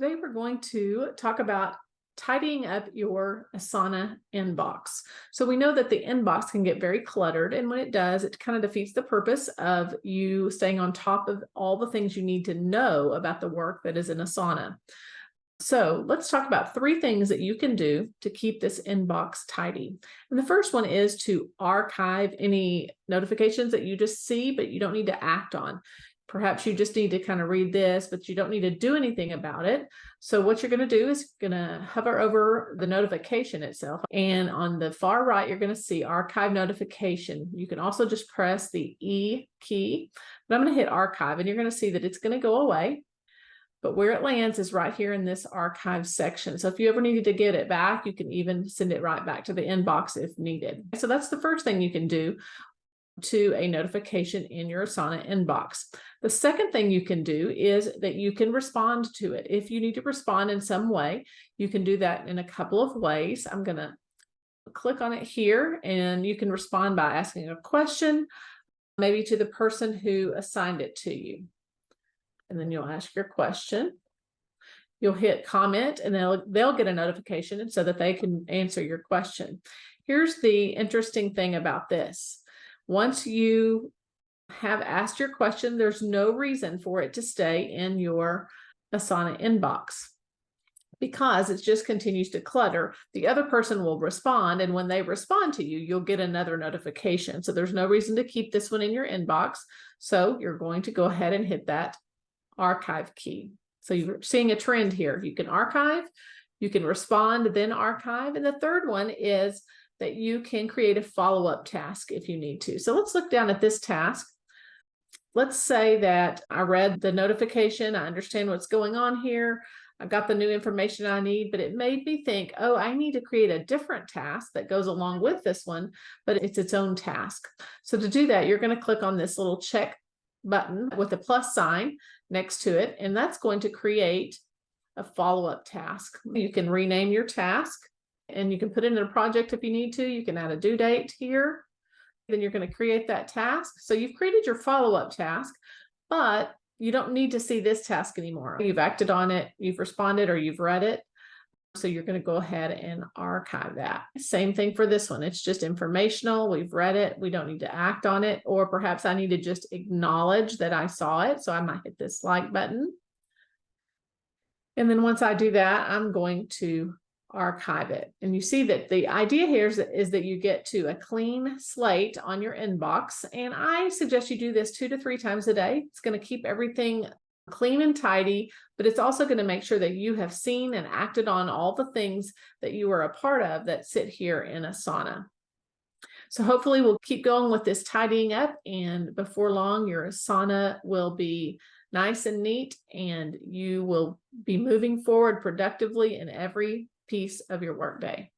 Today we're going to talk about tidying up your Asana inbox. So we know that the inbox can get very cluttered, and when it does, it kind of defeats the purpose of you staying on top of all the things you need to know about the work that is in Asana. So let's talk about 3 things that you can do to keep this inbox tidy. And the first one is to archive any notifications that you just see, but you don't need to act on. Perhaps you just need to kind of read this, but you don't need to do anything about it. So what you're going to do is going to hover over the notification itself. And on the far right, you're going to see archive notification. You can also just press the E key, but I'm going to hit archive and you're going to see that it's going to go away. But where it lands is right here in this archive section. So if you ever needed to get it back, you can even send it right back to the inbox if needed. So that's the first thing you can do to a notification in your Asana inbox. The second thing you can do is that you can respond to it. If you need to respond in some way, you can do that in a couple of ways. I'm going to click on it here, and you can respond by asking a question, maybe to the person who assigned it to you. And then you'll ask your question. You'll hit comment, and they'll get a notification so that they can answer your question. Here's the interesting thing about this. Once you have asked your question, there's no reason for it to stay in your Asana inbox because it just continues to clutter. The other person will respond, and when they respond to you, you'll get another notification. So there's no reason to keep this one in your inbox. So you're going to go ahead and hit that archive key. So you're seeing a trend here. You can archive, you can respond, then archive. And the third one is that you can create a follow-up task if you need to. So let's look down at this task. Let's say that I read the notification, I understand what's going on here, I've got the new information I need, but it made me think, oh, I need to create a different task that goes along with this one, but it's its own task. So to do that, you're going to click on this little check button with a plus sign next to it, and that's going to create a follow-up task. You can rename your task, and you can put it in a project if you need to. You can add a due date here. Then you're going to create that task. So you've created your follow-up task, but you don't need to see this task anymore. You've acted on it, you've responded, or you've read it. So you're going to go ahead and archive that. Same thing for this one. It's just informational. We've read it. We don't need to act on it. Or perhaps I need to just acknowledge that I saw it. So I might hit this like button. And then once I do that, I'm going to archive it. And you see that the idea here is that you get to a clean slate on your inbox. And I suggest you do this 2 to 3 times a day. It's going to keep everything clean and tidy, but it's also going to make sure that you have seen and acted on all the things that you are a part of that sit here in Asana. So hopefully we'll keep going with this tidying up, and before long your Asana will be nice and neat, and you will be moving forward productively in every piece of your workday.